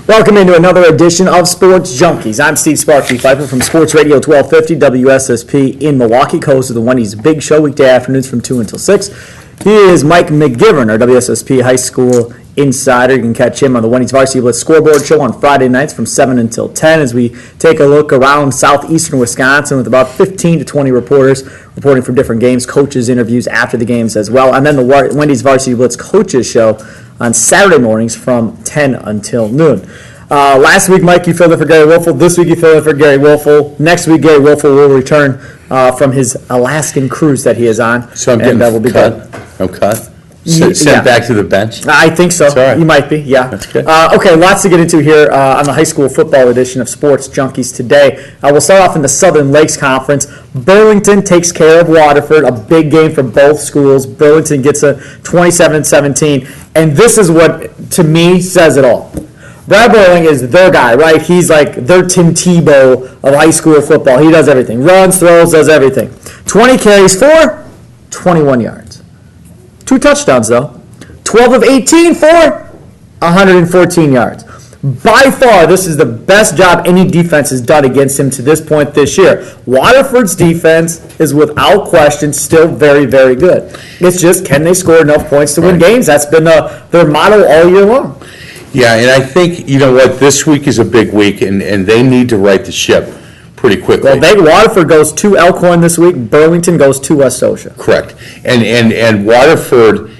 Welcome into another edition of Sports Junkies. I'm Steve Sparky Fifer from Sports Radio 1250 WSSP in Milwaukee, host of the Wendy's Big Show weekday afternoons from 2 until 6. He is Mike McGivern, our WSSP high school insider. You can catch him on the Wendy's Varsity Blitz scoreboard show on Friday nights from 7 until 10 as we take a look around southeastern Wisconsin with about 15 to 20 reporters reporting from different games, coaches, interviews after the games as well. And then the Wendy's Varsity Blitz coaches show on Saturday mornings from 10 until noon. Last week, Mike, you filled in for Gery Woelfel. This week, you filled in for Gery Woelfel. Next week, Gery Woelfel will return from his Alaskan cruise that he is on. So I'm getting cut. I'm cut. Sent back to the bench? I think so. All right. You might be, yeah. That's good. Okay, lots to get into here on the high school football edition of Sports Junkies today. We'll start off in the Southern Lakes Conference. Burlington takes care of Waterford, a big game for both schools. Burlington gets a 27-17, and this is what, to me, says it all. Brad Burling is their guy, right? He's like their Tim Tebow of high school football. He does everything. Runs, throws, does everything. 20 carries for 21 yards. 2 touchdowns, though. 12 of 18 for 114 yards. By far, this is the best job any defense has done against him to this point this year. Waterford's defense is without question still very, very good. It's just, can they score enough points to win games? That's been their motto all year long. Yeah, and I think, you know what, this week is a big week, and they need to right the ship pretty quickly. Well, Waterford goes to Elkhorn this week. Burlington goes to West Osha. Correct. And Waterford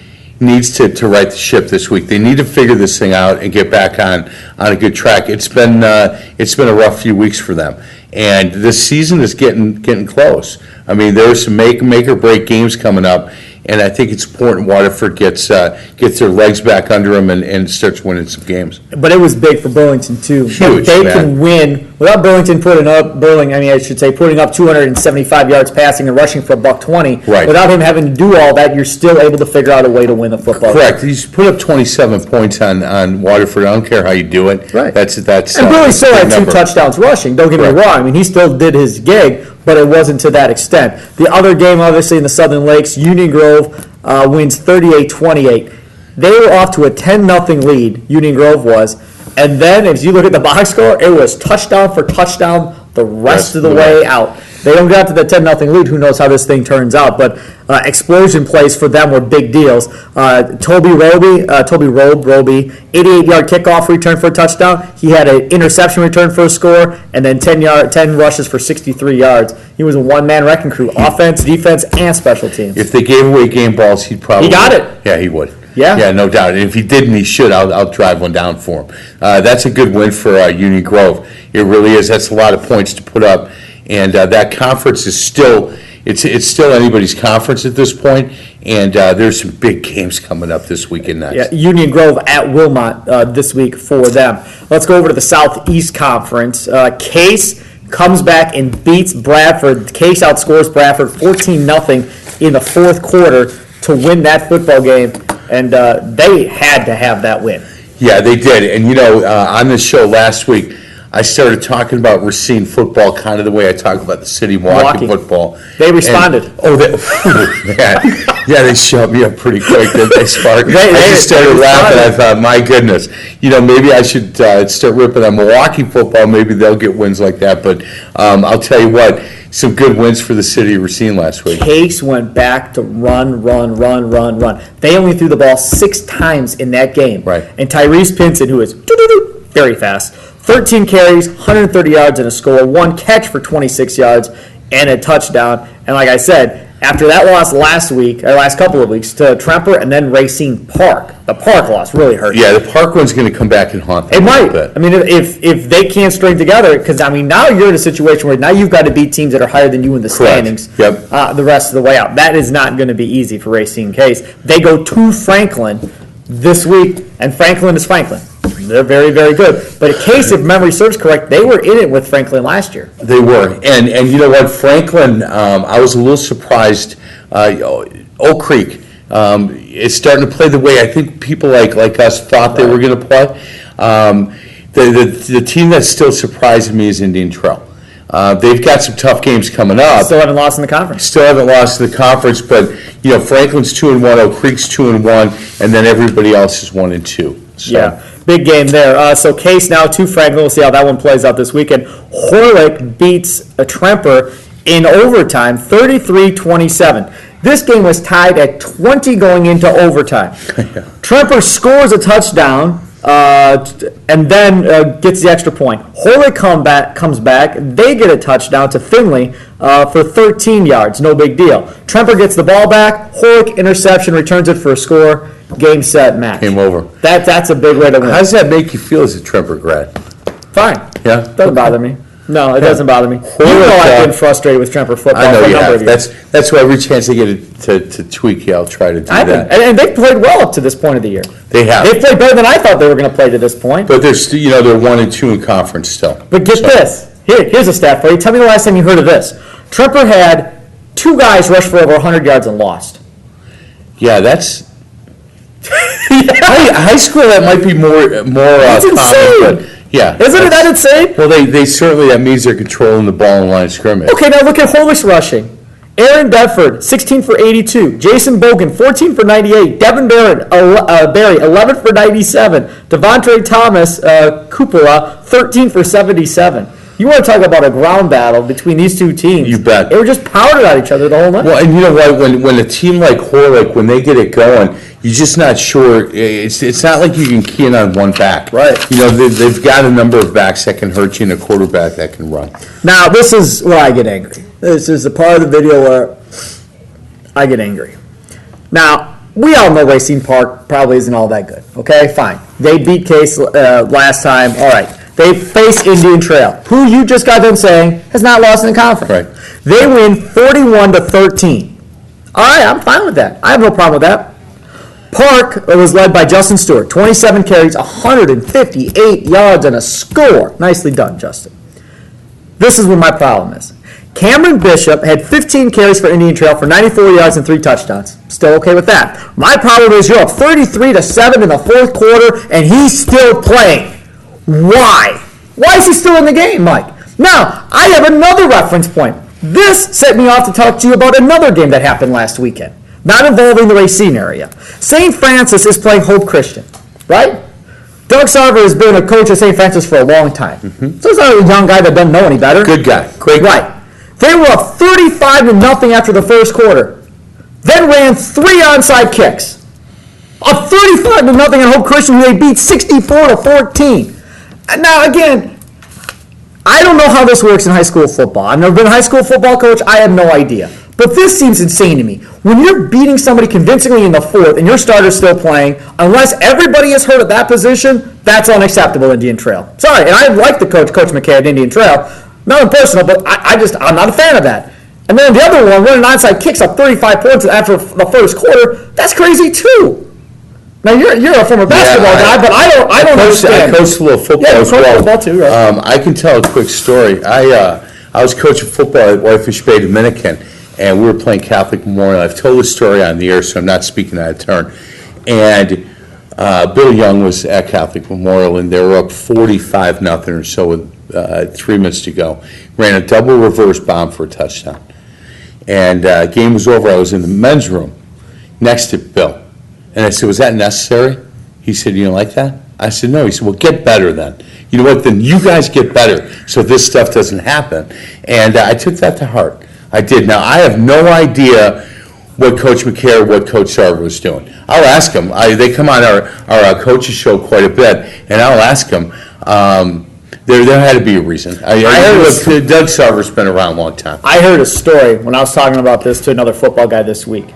needs to right the ship this week. They need to figure this thing out and get back on a good track. It's been a rough few weeks for them, and this season is getting close. I mean, there's some make or break games coming up, and I think it's important Waterford gets their legs back under them and starts winning some games. But it was big for Burlington too. Huge, they can win without Burlington putting up 275 yards passing and rushing for $120. Right. Without him having to do all that, you're still able to figure out a way to win the football. Correct. He's put up 27 points on Waterford. I don't care how you do it. Right. That's. And Burlington still had 2 touchdowns rushing. Don't get me wrong. I mean, he still did his gig, but it wasn't to that extent. The other game, obviously, in the Southern Lakes, Union Grove wins 38-28. They were off to a 10-0 lead, Union Grove was, and then as you look at the box score, it was touchdown for touchdown the rest of the way out. They don't get out to the 10-0 lead. Who knows how this thing turns out? But explosion plays for them were big deals. Toby Roby, 88-yard kickoff return for a touchdown. He had an interception return for a score, and then 10 rushes for 63 yards. He was a one-man wrecking crew, offense, defense, and special teams. If they gave away game balls, he got it. Yeah, he would. Yeah, no doubt. And if he didn't, he should. I'll drive one down for him. That's a good win for Union Grove. It really is. That's a lot of points to put up. And that conference is still still anybody's conference at this point, and there's some big games coming up this week and next. Yeah, Union Grove at Wilmot this week for them. Let's go over to the Southeast Conference. Case comes back and beats Bradford. Case outscores Bradford 14-0 in the fourth quarter to win that football game, and they had to have that win. Yeah, they did. And, on this show last week, I started talking about Racine football kind of the way I talk about the city of Milwaukee football. They responded. They shut me up pretty quick, didn't they, Sparky? I just started laughing. I thought, my goodness, maybe I should start ripping on Milwaukee football. Maybe they'll get wins like that. But I'll tell you what, some good wins for the city of Racine last week. Case went back to run. They only threw the ball 6 times in that game. Right. And Tyrese Pinson, who is very fast, 13 carries, 130 yards and a score, 1 catch for 26 yards and a touchdown. And like I said, after that loss last couple of weeks to Tremper and then Racine Park, the Park loss really hurt. Yeah, the Park one's going to come back and haunt them. It might. I mean, if they can't string together, because now you're in a situation where now you've got to beat teams that are higher than you in the standings. Yep. The rest of the way out. That is not going to be easy for Racine Case. They go to Franklin this week, and Franklin is Franklin. They're very, very good. But in Case, if memory serves correct, they were in it with Franklin last year. They were. And you know what? Franklin, I was a little surprised. Oak Creek is starting to play the way I think people like us thought they were going to play. The team that's still surprising me is Indian Trail. They've got some tough games coming up. Still haven't lost in the conference. But Franklin's 2-1, Oak Creek's 2-1, and then everybody else is 1-2. So. Yeah, big game there. So Case now to Franklin. We'll see how that one plays out this weekend. Horlick beats a Tremper in overtime, 33-27. This game was tied at 20 going into overtime. Tremper scores a touchdown and then gets the extra point. Horlick comes back. They get a touchdown to Finley for 13 yards. No big deal. Tremper gets the ball back. Horlick interception, returns it for a score. Game, set, match. Game over. That's a big way to win. How does that make you feel as a Tremper grad? Fine. Yeah? Doesn't bother me. No, it doesn't bother me. You know I've been frustrated with Tremper football I know for a you number have. of years. That's why every chance I get to tweak you, I'll try to do that. And they've played well up to this point of the year. They have. They've played better than I thought they were going to play to this point. But they're 1-2 in conference still. But get this. Here's a stat for you. Tell me the last time you heard of this. Tremper had 2 guys rush for over 100 yards and lost. Yeah, that's... High school, that might be more That's common. insane. But yeah. Isn't it that insane? Well, they certainly, that means they're controlling the ball in line of scrimmage. Okay, now look at Horlick's rushing. Aaron Bedford, 16 for 82. Jason Bogan, 14 for 98. Devin Barry, 11 for 97. Devontae Thomas, Cupola, 13 for 77. You want to talk about a ground battle between these two teams. You bet. They were just pounding at each other the whole night. Well, and you know what? When a team like Horlick, when they get it going, you're just not sure. It's not like you can key in on one back. Right. You know, they've got a number of backs that can hurt you and a quarterback that can run. Now, this is where I get angry. This is the part of the video where I get angry. Now, we all know Racine Park probably isn't all that good. Okay, fine. They beat Case last time. All right. They face Indian Trail, who you just got done saying has not lost in the conference. Right. They win 41-13. All right, I'm fine with that. I have no problem with that. Park was led by Justin Stewart, 27 carries, 158 yards, and a score. Nicely done, Justin. This is what my problem is. Cameron Bishop had 15 carries for Indian Trail for 94 yards and 3 touchdowns. Still okay with that. My problem is you're up 33-7 in the fourth quarter, and he's still playing. Why? Why is he still in the game, Mike? Now, I have another reference point. This set me off to talk to you about another game that happened last weekend, not involving the Racine area. St. Francis is playing Hope Christian, right? Doug Sarver has been a coach at St. Francis for a long time. Mm-hmm. So he's not a young guy that doesn't know any better. Good guy. Great guy. Right. They were up 35-0 after the first quarter. Then ran 3 onside kicks. Up 35-0 at Hope Christian, they beat 64-14. Now, again, I don't know how this works in high school football. I've never been a high school football coach. I have no idea. But this seems insane to me. When you're beating somebody convincingly in the fourth and your starter's still playing, unless everybody is hurt at that position, that's unacceptable, Indian Trail. Sorry, and I like the Coach McKay at Indian Trail. Nothing personal, but I'm not a fan of that. And then the other one, running onside kicks up 35 points after the first quarter, that's crazy too. Now you're a former basketball guy, but I don't understand. I coached a little football as well. Football too, right? I can tell a quick story. I was coaching football at Whitefish Bay, Dominican, and we were playing Catholic Memorial. I've told this story on the air, so I'm not speaking out of turn. And Bill Young was at Catholic Memorial, and they were up 45-0 or so with 3 minutes to go. Ran a double reverse bomb for a touchdown. And game was over. I was in the men's room next to Bill. And I said, was that necessary? He said, you don't like that? I said, no. He said, well, get better then. You know what? Then you guys get better so this stuff doesn't happen. And I took that to heart. I did. Now, I have no idea what Coach McCare or what Coach Sarver was doing. I'll ask them. They come on our coaches show quite a bit, and I'll ask them. There had to be a reason. I heard Doug Sarver's been around a long time. I heard a story when I was talking about this to another football guy this week.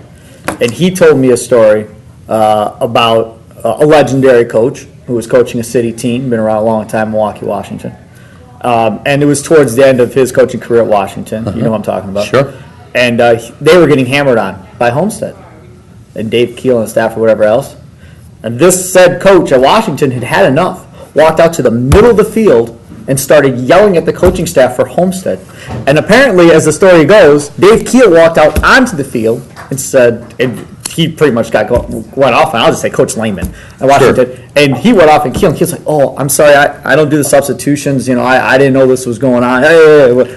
And he told me a story about a legendary coach who was coaching a city team, been around a long time, Milwaukee, Washington. And it was towards the end of his coaching career at Washington. You know what I'm talking about. Sure. And they were getting hammered on by Homestead and Dave Keel and staff or whatever else. And this said coach at Washington had enough, walked out to the middle of the field and started yelling at the coaching staff for Homestead. And apparently, as the story goes, Dave Keel walked out onto the field and said, and he pretty much went off, and I'll just say Coach Lehman at Washington. Sure. And he went off, and Keel's like, oh, I'm sorry, I don't do the substitutions. You know, I didn't know this was going on.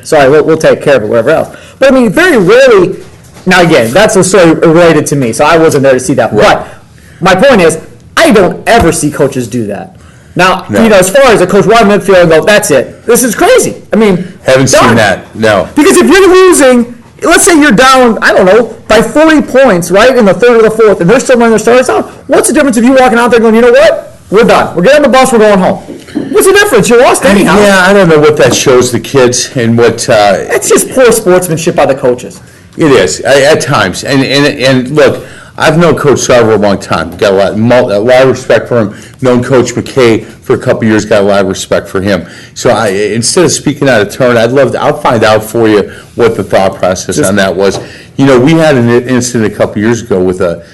Sorry, we'll take care of it, whatever else. But, I mean, very rarely, now again, that's a story related to me, so I wasn't there to see that. Right. But my point is, I don't ever see coaches do that. Now, No. as far as a coach run midfield and go, that's it. This is crazy. I mean, Haven't seen done. that, no. Because if you're losing, let's say you're down, I don't know, by 40 points, right, in the third or the fourth, and they're still running their starters out, what's the difference if you walking out there going, you know what? We're done. We're getting on the bus, we're going home. What's the difference? You lost anyhow. Yeah, I don't know what that shows the kids and what, It's just poor sportsmanship by the coaches. it is, at times. And look, I've known Coach Sarver a long time. Got a lot of respect for him. Known Coach McKay for a couple years. Got a lot of respect for him. So instead of speaking out of turn, I'll find out for you what the thought process on that was. We had an incident a couple years ago with a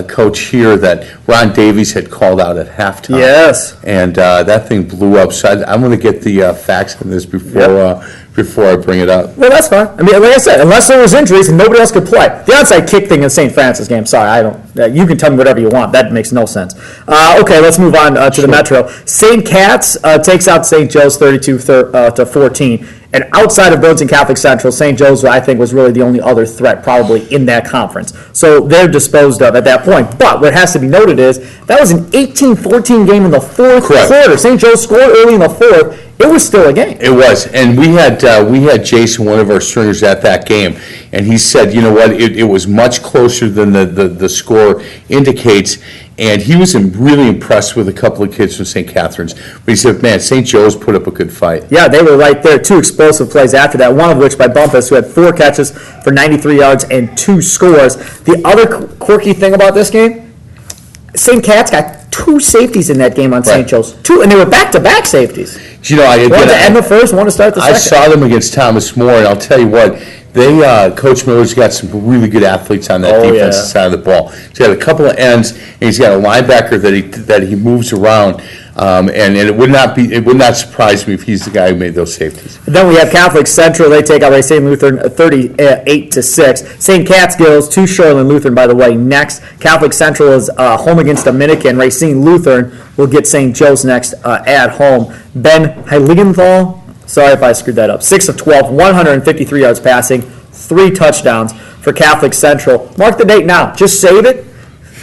coach here that Ron Davies had called out at halftime. Yes. And that thing blew up. So I'm going to get the facts on this before I bring it up. Well, that's fine. I mean, like I said, unless there was injuries and nobody else could play. The onside kick thing in the St. Francis game, sorry, I don't. You can tell me whatever you want. That makes no sense. Okay, let's move on to the Metro. St. Cat's takes out St. Joe's 32-14. And outside of Burlington Catholic Central, St. Joe's, I think, was really the only other threat probably in that conference. So they're disposed of at that point. But what has to be noted is that was an 18-14 game in the fourth quarter. St. Joe's scored early in the fourth. It was still a game. It was, and we had Jason, one of our stringers, at that game, and he said, you know what, it was much closer than the score indicates, and he was really impressed with a couple of kids from St. Catherine's. But he said, man, St. Joe's put up a good fight. Yeah, they were right there. 2 explosive plays after that, one of which by Bumpus, who had 4 catches for 93 yards and 2 scores. The other quirky thing about this game, St. Cat's got 2 safeties in that game on St. Joe's. 2, and they were back-to-back safeties. One to end the first, one to start the second. I saw them against Thomas More, and I'll tell you what, Coach Miller's got some really good athletes on that defensive side of the ball. He's got a couple of ends, and he's got a linebacker that he moves around, and it would not surprise me if he's the guy who made those safeties. And then we have Catholic Central. They take out Racine Lutheran 38-6. St. Catskills to Shoreland Lutheran, by the way, next. Catholic Central is home against Dominican. Racine Lutheran will get St. Joe's next at home. Ben Heiligenthal, sorry if I screwed that up, 6 of 12, 153 yards passing, 3 touchdowns for Catholic Central. Mark the date now. Just save it.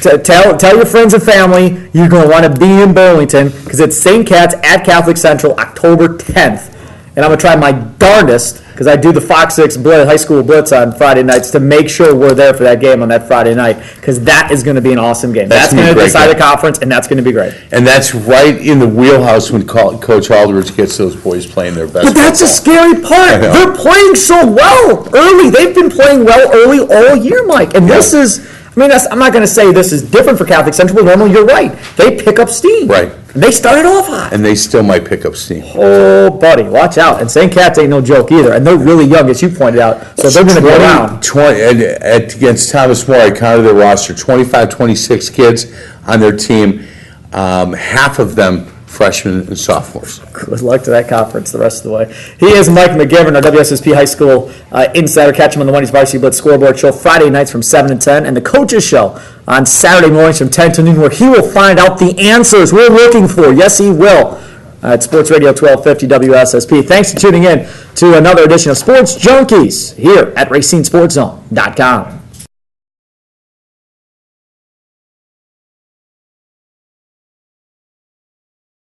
Tell your friends and family you're going to want to be in Burlington because it's St. Cat's at Catholic Central, October 10th. And I'm going to try my darndest, because I do the Fox 6 High School Blitz on Friday nights, to make sure we're there for that game on that Friday night, because that is going to be an awesome game. That's going to decide the conference, and that's going to be great. And that's right in the wheelhouse when Coach Aldridge gets those boys playing their best. But that's the scary part. They're playing so well early. They've been playing well early all year, Mike. And this is... I'm not going to say this is different for Catholic Central, but normally you're right. They pick up steam. Right. And they started off hot. And they still might pick up steam. Oh, buddy, watch out. And St. Cat's ain't no joke either. And they're really young, as you pointed out. So they're going to go around. Against Thomas More, I counted their roster, 25, 26 kids on their team. Half of them freshmen and sophomores. Good luck to that conference the rest of the way. He is Mike McGivern, our WSSP High School insider. Catch him on the Wendy's Varsity Blitz Scoreboard Show Friday nights from 7 to 10, and the Coaches Show on Saturday mornings from 10 to noon, where he will find out the answers we're looking for. Yes, he will. At Sports Radio 1250 WSSP. Thanks for tuning in to another edition of Sports Junkies here at RacineSportsZone.com.